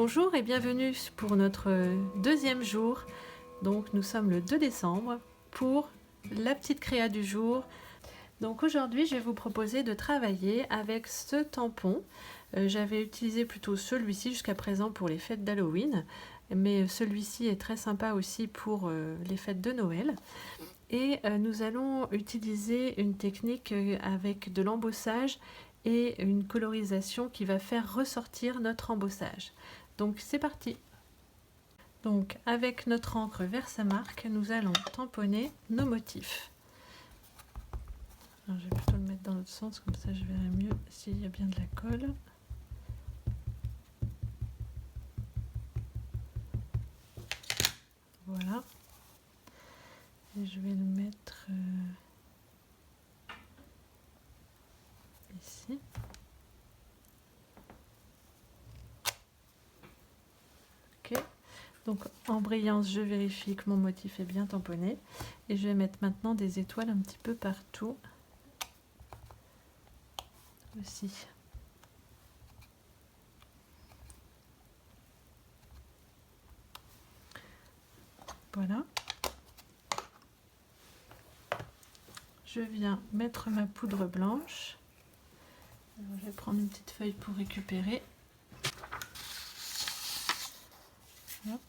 Bonjour et bienvenue pour notre deuxième jour. Donc nous sommes le 2 décembre pour la petite créa du jour. Donc aujourd'hui je vais vous proposer de travailler avec ce tampon. J'avais utilisé plutôt celui-ci jusqu'à présent pour les fêtes d'Halloween, mais celui-ci est très sympa aussi pour les fêtes de Noël. Et nous allons utiliser une technique avec de l'embossage et une colorisation qui va faire ressortir notre embossage. Donc c'est parti. Donc avec notre encre Versamark, nous allons tamponner nos motifs. Alors, je vais plutôt le mettre dans l'autre sens, comme ça je verrai mieux s'il y a bien de la colle. Voilà. Et je vais le mettre ici. Ok. Donc en brillance, je vérifie que mon motif est bien tamponné. Et je vais mettre maintenant des étoiles un petit peu partout. Aussi. Voilà. Je viens mettre ma poudre blanche. Alors, je vais prendre une petite feuille pour récupérer. Hop.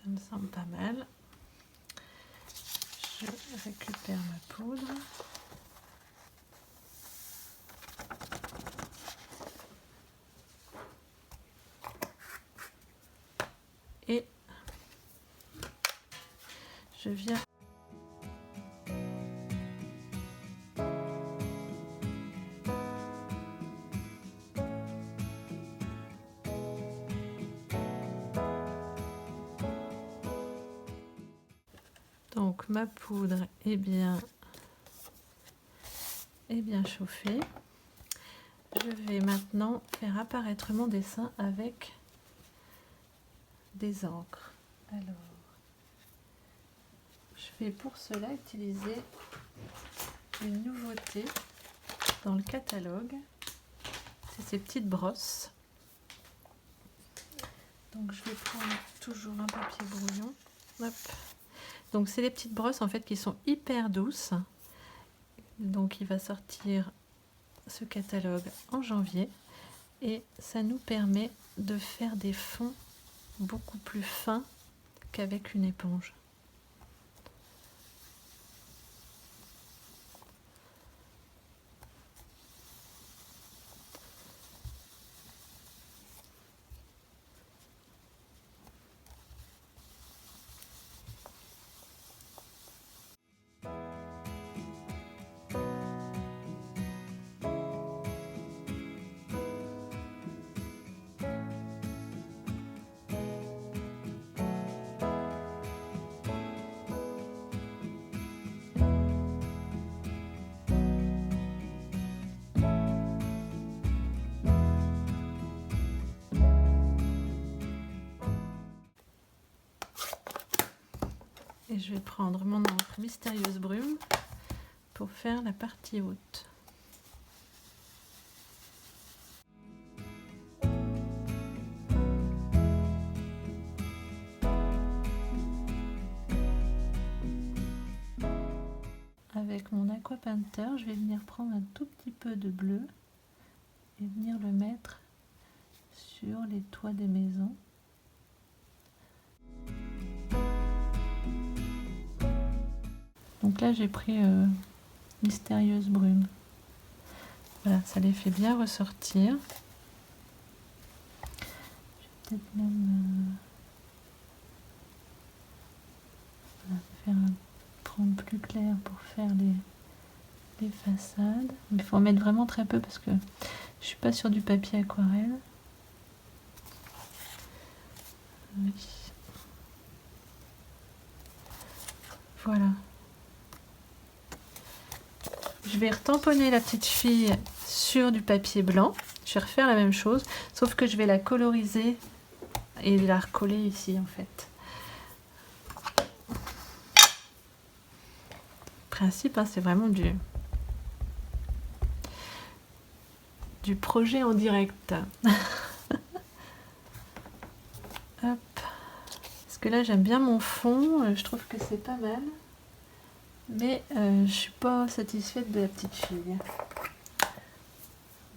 Ça me semble pas mal. Je récupère ma poudre. Et je viens donc ma poudre est bien chauffée. Je vais maintenant faire apparaître mon dessin avec des encres. Alors, je vais pour cela utiliser une nouveauté dans le catalogue. C'est ces petites brosses. Donc je vais prendre toujours un papier brouillon. Hop. Donc c'est les petites brosses en fait qui sont hyper douces. Donc il va sortir ce catalogue en janvier et ça nous permet de faire des fonds beaucoup plus fins qu'avec une éponge. Et je vais prendre mon encre Mystérieuse Brume pour faire la partie haute. Avec mon Aqua Painter, je vais venir prendre un tout petit peu de bleu et venir le mettre sur les toits des maisons. Donc là j'ai pris Mystérieuse Brume. Voilà, ça les fait bien ressortir. Je vais peut-être même faire un prendre plus clair pour faire les façades. Il faut en mettre vraiment très peu parce que je suis pas sur du papier aquarelle. Oui. Voilà. Je vais retamponner la petite fille sur du papier blanc. Je vais refaire la même chose, sauf que je vais la coloriser et la recoller ici en fait. Le principe, hein, c'est vraiment du projet en direct. Hop. Parce que là j'aime bien mon fond, je trouve que c'est pas mal. Mais je suis pas satisfaite de la petite fille.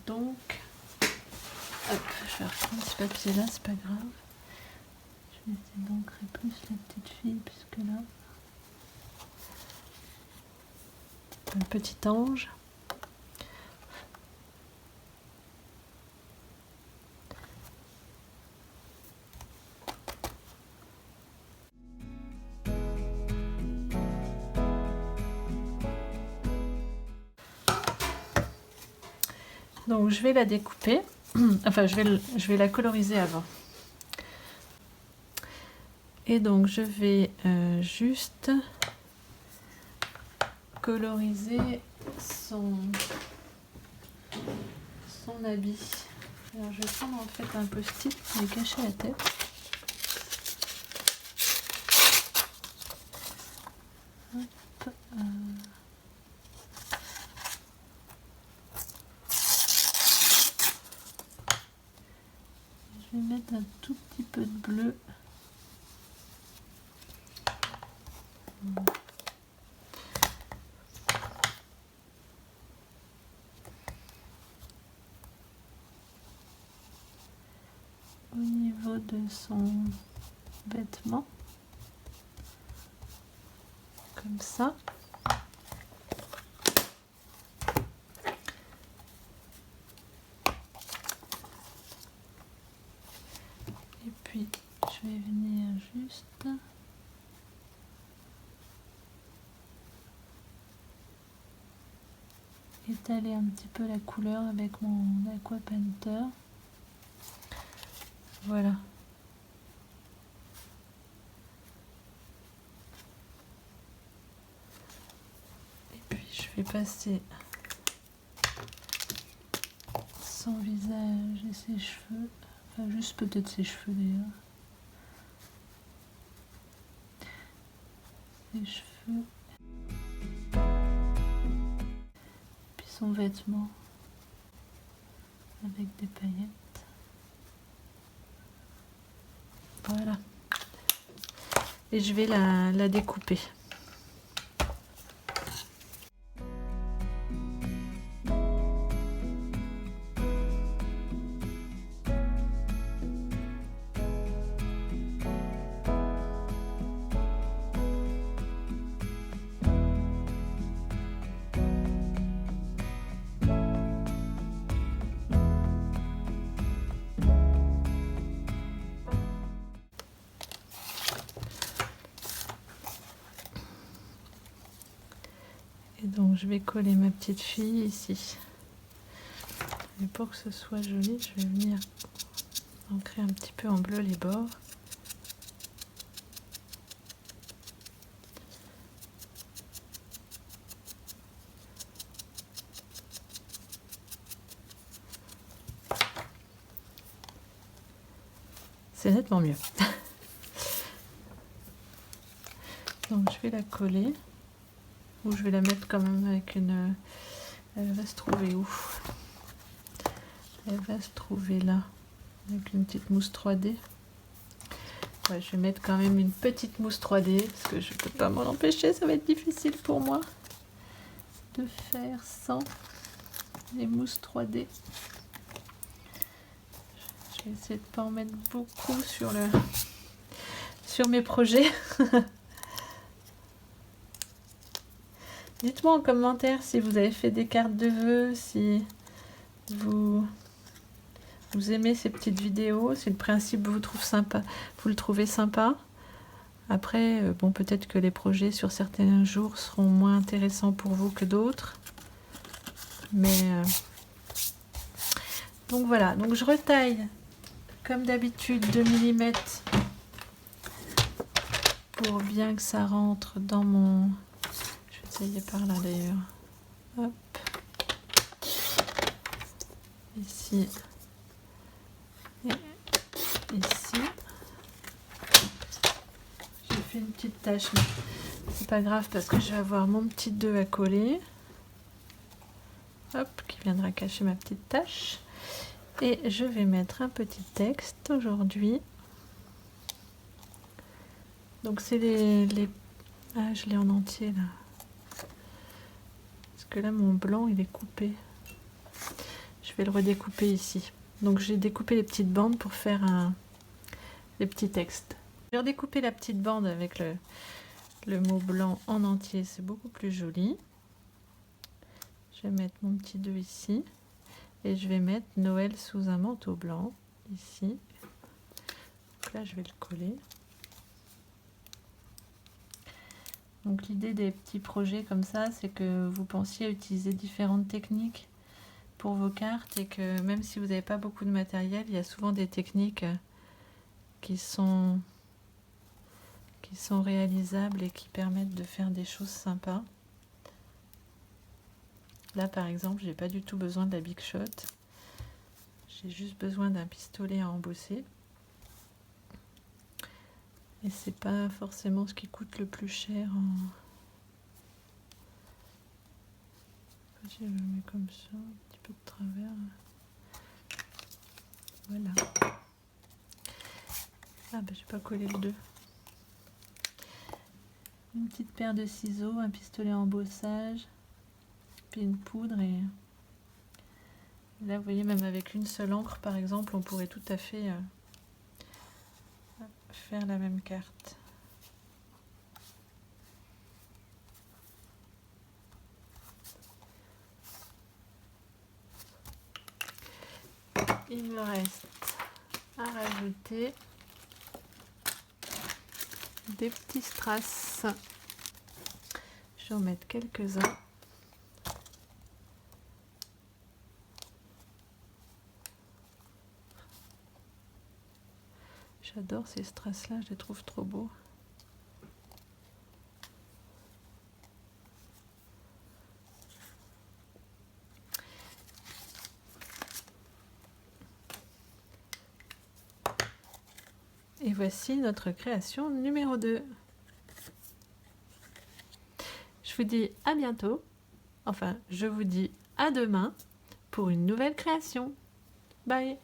Donc, hop, je vais reprendre ce papier là, c'est pas grave. Je vais essayer d'ancrer plus la petite fille, puisque là, un petit ange. Donc je vais la découper, enfin je vais la coloriser avant. Et donc je vais juste coloriser son habit. Alors je vais prendre en fait un post-it pour lui cacher la tête. Hop, je vais mettre un tout petit peu de bleu. Au niveau de son vêtement, comme ça. Et puis je vais venir juste étaler un petit peu la couleur avec mon Aqua Painter. Voilà. Et puis je vais passer son visage et ses cheveux, enfin juste peut-être ses cheveux d'ailleurs. Ses cheveux. Puis son vêtement avec des paillettes. Voilà. Et je vais la découper. Et donc je vais coller ma petite fille ici. Et pour que ce soit joli, je vais venir ancrer un petit peu en bleu les bords. C'est nettement mieux. Donc je vais la coller. Ou je vais la mettre quand même avec une... Elle va se trouver où? Elle va se trouver là. Avec une petite mousse 3D. Ouais, je vais mettre quand même une petite mousse 3D. Parce que je ne peux pas m'en empêcher. Ça va être difficile pour moi de faire sans les mousses 3D. Je vais essayer de ne pas en mettre beaucoup sur mes projets. Dites-moi en commentaire si vous avez fait des cartes de vœux, si vous aimez ces petites vidéos, si le principe vous le trouvez sympa. Après, bon, peut-être que les projets sur certains jours seront moins intéressants pour vous que d'autres. Mais donc voilà, donc je retaille comme d'habitude 2 mm pour bien que ça rentre dans mon... Je vais essayer par là d'ailleurs. Hop. Ici. Et ici. fait une petite tache, mais c'est pas grave parce que je vais avoir mon petit 2 à coller. Hop, qui viendra cacher ma petite tache. Et je vais mettre un petit texte aujourd'hui. Donc c'est les... Ah, je l'ai en entier là. Parce que là, mon blanc, il est coupé. Je vais le redécouper ici. Donc j'ai découpé les petites bandes pour faire les petits textes. Je vais redécouper la petite bande avec le mot blanc en entier. C'est beaucoup plus joli. Je vais mettre mon petit 2 ici. Et je vais mettre Noël sous un manteau blanc ici. Donc là, je vais le coller. Donc l'idée des petits projets comme ça, c'est que vous pensiez à utiliser différentes techniques pour vos cartes et que même si vous n'avez pas beaucoup de matériel, il y a souvent des techniques qui sont réalisables et qui permettent de faire des choses sympas. Là par exemple, j'ai pas du tout besoin de la Big Shot. J'ai juste besoin d'un pistolet à embosser. Et c'est pas forcément ce qui coûte le plus cher. Je le mets comme ça, un petit peu de travers. Voilà. Ah ben j'ai pas collé le 2. Une petite paire de ciseaux, un pistolet à embossage, puis une poudre. Et là vous voyez, même avec une seule encre par exemple, on pourrait tout à fait faire la même carte. Il me reste à rajouter des petits strass. Je vais en mettre quelques-uns. J'adore ces strass là, je les trouve trop beaux. Et voici notre création numéro 2. Je vous dis à bientôt. Enfin, je vous dis à demain pour une nouvelle création. Bye!